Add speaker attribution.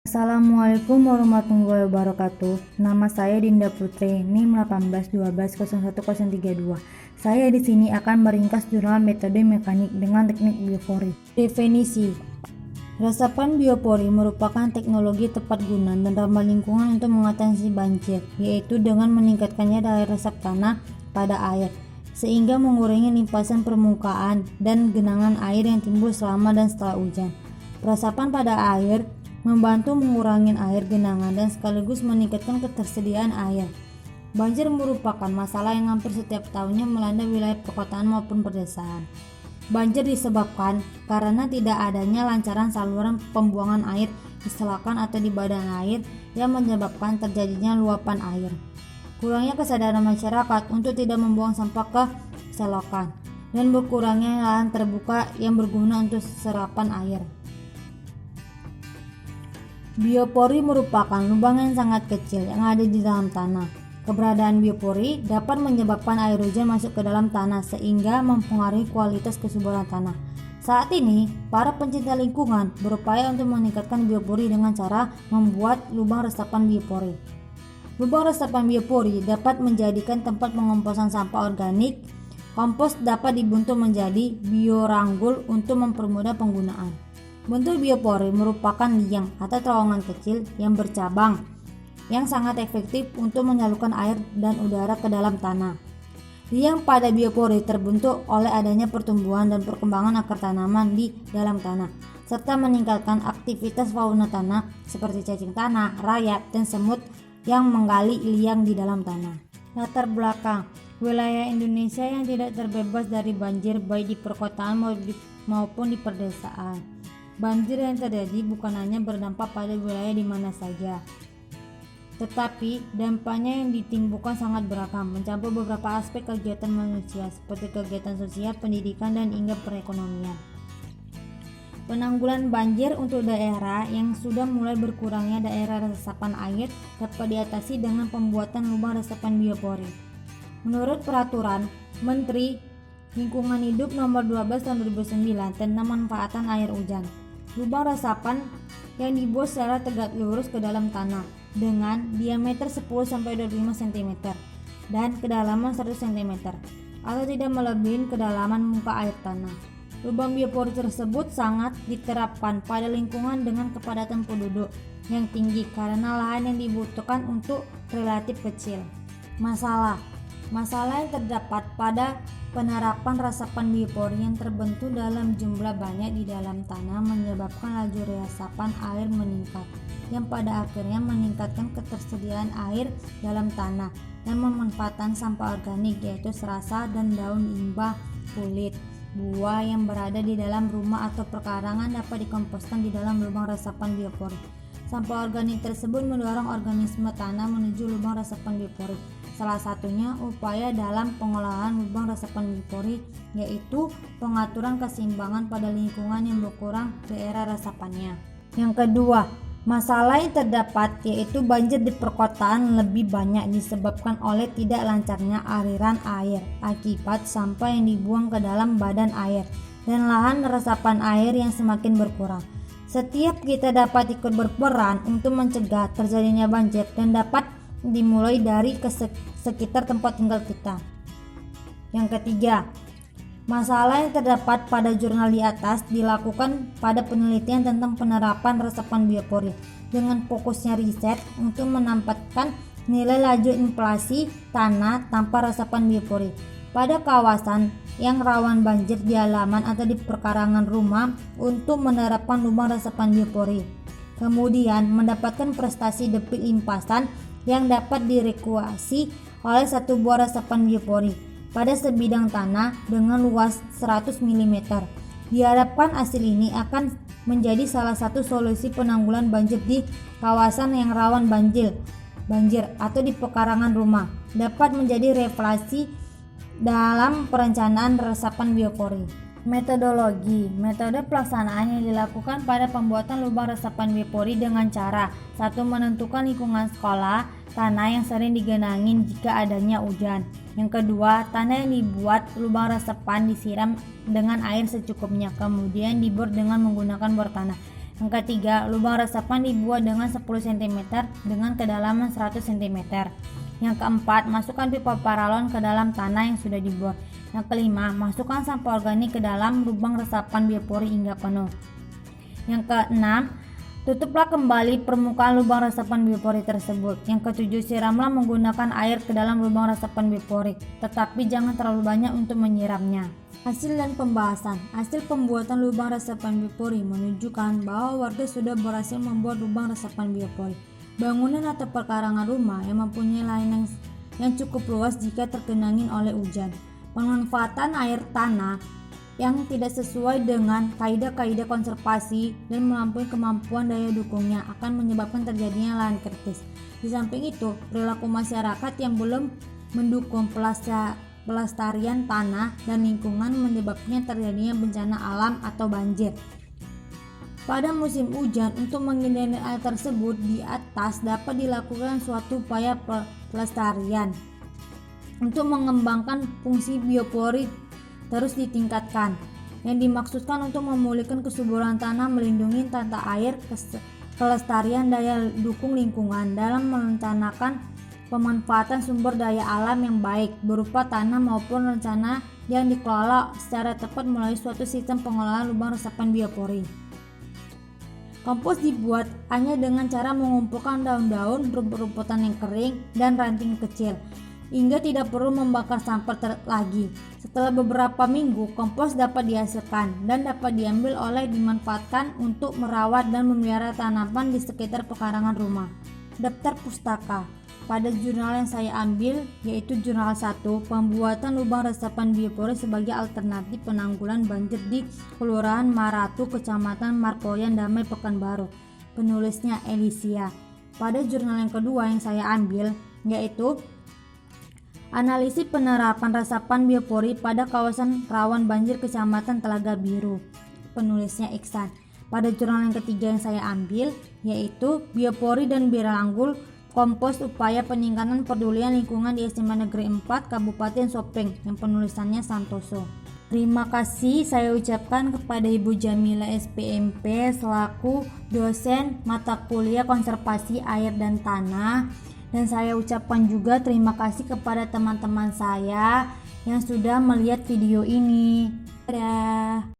Speaker 1: Assalamualaikum warahmatullahi wabarakatuh. Nama saya Dinda Putri, NIM 1812010132. Saya di sini akan meringkas jurnal metode mekanik dengan teknik biopori. Definisi: resapan biopori merupakan teknologi tepat guna dan ramah lingkungan untuk mengatasi banjir, yaitu dengan meningkatkannya daya resap tanah pada air, sehingga mengurangi limpasan permukaan dan genangan air yang timbul selama dan setelah hujan. Resapan pada air membantu mengurangi air genangan dan sekaligus meningkatkan ketersediaan air. Banjir merupakan masalah yang hampir setiap tahunnya melanda wilayah perkotaan maupun pedesaan. Banjir disebabkan karena tidak adanya lancaran saluran pembuangan air di selokan atau di badan air yang menyebabkan terjadinya luapan air. Kurangnya kesadaran masyarakat untuk tidak membuang sampah ke selokan dan berkurangnya lahan terbuka yang berguna untuk serapan air. Biopori merupakan lubang yang sangat kecil yang ada di dalam tanah. Keberadaan biopori dapat menyebabkan air hujan masuk ke dalam tanah sehingga mempengaruhi kualitas kesuburan tanah. Saat ini, para pencinta lingkungan berupaya untuk meningkatkan biopori dengan cara membuat lubang resapan biopori. Lubang resapan biopori dapat menjadikan tempat pengomposan sampah organik. Kompos dapat dibentuk menjadi bioranggul untuk mempermudah penggunaan. Bentuk biopori merupakan liang atau terowongan kecil yang bercabang yang sangat efektif untuk menyalurkan air dan udara ke dalam tanah. Liang pada biopori terbentuk oleh adanya pertumbuhan dan perkembangan akar tanaman di dalam tanah, serta meningkatkan aktivitas fauna tanah seperti cacing tanah, rayap, dan semut yang menggali liang di dalam tanah. Latar belakang: wilayah Indonesia yang tidak terbebas dari banjir baik di perkotaan maupun di pedesaan. Banjir yang terjadi bukan hanya berdampak pada wilayah di mana saja, tetapi dampaknya yang ditimbulkan sangat beragam, mencakup beberapa aspek kegiatan manusia seperti kegiatan sosial, pendidikan, dan hingga perekonomian. Penanggulangan banjir untuk daerah yang sudah mulai berkurangnya daerah resapan air dapat diatasi dengan pembuatan lubang resapan biopori. Menurut Peraturan Menteri Lingkungan Hidup Nomor 12 Tahun 2009 tentang pemanfaatan air hujan, lubang resapan yang dibuat secara tegak lurus ke dalam tanah dengan diameter 10-25 cm dan kedalaman 100 cm atau tidak melebihi kedalaman muka air tanah. Lubang biopori tersebut sangat diterapkan pada lingkungan dengan kepadatan penduduk yang tinggi karena lahan yang dibutuhkan untuk relatif kecil. Masalah yang terdapat pada penerapan resapan biopori yang terbentuk dalam jumlah banyak di dalam tanah menyebabkan laju resapan air meningkat, yang pada akhirnya meningkatkan ketersediaan air dalam tanah dan pemanfaatan sampah organik yaitu serasa dan daun limbah, kulit, buah yang berada di dalam rumah atau perkarangan dapat dikomposkan di dalam lubang resapan biopori. Sampah organik tersebut mendorong organisme tanah menuju lubang resapan biopori. Salah satunya upaya dalam pengolahan lubang resapan biopori yaitu pengaturan keseimbangan pada lingkungan yang berkurang daerah resapannya. Yang kedua, masalah yang terdapat yaitu banjir di perkotaan lebih banyak disebabkan oleh tidak lancarnya aliran air akibat sampah yang dibuang ke dalam badan air dan lahan resapan air yang semakin berkurang. Setiap kita dapat ikut berperan untuk mencegah terjadinya banjir dan dapat dimulai dari sekitar tempat tinggal kita. Yang ketiga, masalah yang terdapat pada jurnal di atas dilakukan pada penelitian tentang penerapan resapan biopori dengan fokusnya riset untuk menempatkan nilai laju inflasi tanah tanpa resapan biopori pada kawasan yang rawan banjir di halaman atau di perkarangan rumah untuk menerapkan lubang resapan biopori. Kemudian mendapatkan prestasi debit limpasan yang dapat direkuasi oleh satu buah resapan biopori pada sebidang tanah dengan luas 100 mm. Diharapkan hasil ini akan menjadi salah satu solusi penanggulangan banjir di kawasan yang rawan banjir atau di pekarangan rumah, dapat menjadi refleksi dalam perencanaan resapan biopori. Metode pelaksanaan yang dilakukan pada pembuatan lubang resapan biopori dengan cara: 1. Menentukan lingkungan sekolah, tanah yang sering digenangi jika adanya hujan. Yang kedua, tanah yang dibuat lubang resapan disiram dengan air secukupnya, kemudian dibor dengan menggunakan bor tanah. Yang ketiga, lubang resapan dibuat dengan 10 cm dengan kedalaman 100 cm. Yang keempat, masukkan pipa paralon ke dalam tanah yang sudah dibor. Yang kelima, masukkan sampah organik ke dalam lubang resapan biopori hingga penuh. Yang keenam, tutuplah kembali permukaan lubang resapan biopori tersebut. Yang ketujuh, siramlah menggunakan air ke dalam lubang resapan biopori, tetapi jangan terlalu banyak untuk menyiramnya. Hasil dan pembahasan. Hasil pembuatan lubang resapan biopori menunjukkan bahwa warga sudah berhasil membuat lubang resapan biopori. Bangunan atau perkarangan rumah yang mempunyai layanan yang cukup luas jika tergenangi oleh hujan. Pemanfaatan air tanah yang tidak sesuai dengan kaidah-kaidah konservasi dan melampaui kemampuan daya dukungnya akan menyebabkan terjadinya lahan kritis. Di samping itu, perilaku masyarakat yang belum mendukung pelestarian tanah dan lingkungan menyebabkan terjadinya bencana alam atau banjir. Pada musim hujan, untuk menghindari hal tersebut di atas dapat dilakukan suatu upaya pelestarian. Untuk mengembangkan fungsi biopori terus ditingkatkan, yang dimaksudkan untuk memulihkan kesuburan tanah, melindungi tata air, kelestarian daya dukung lingkungan dalam merencanakan pemanfaatan sumber daya alam yang baik berupa tanah maupun rencana yang dikelola secara tepat melalui suatu sistem pengelolaan lubang resapan biopori. Kompos dibuat hanya dengan cara mengumpulkan daun-daun, rumput-rumputan yang kering, dan ranting kecil, hingga tidak perlu membakar sampah lagi. Setelah beberapa minggu, kompos dapat dihasilkan dan dapat diambil oleh dimanfaatkan untuk merawat dan memelihara tanaman di sekitar pekarangan rumah. Daftar pustaka. Pada jurnal yang saya ambil, yaitu jurnal 1, pembuatan lubang resapan biopori sebagai alternatif penanggulan banjir di Kelurahan Maratu, Kecamatan Markoyan, Damai, Pekanbaru. Penulisnya Elisia. Pada jurnal yang kedua yang saya ambil, yaitu analisis penerapan resapan biopori pada kawasan rawan banjir Kecamatan Telaga Biru. Penulisnya Iksan. Pada jurnal yang ketiga yang saya ambil, yaitu biopori dan biralanggul kompos upaya peningkatan pedulian lingkungan di SMA Negeri 4 Kabupaten Sopeng, yang penulisannya Santoso. Terima kasih saya ucapkan kepada Ibu Jamila SPMP selaku dosen mata kuliah konservasi air dan tanah, dan saya ucapkan juga terima kasih kepada teman-teman saya yang sudah melihat video ini. Dadah.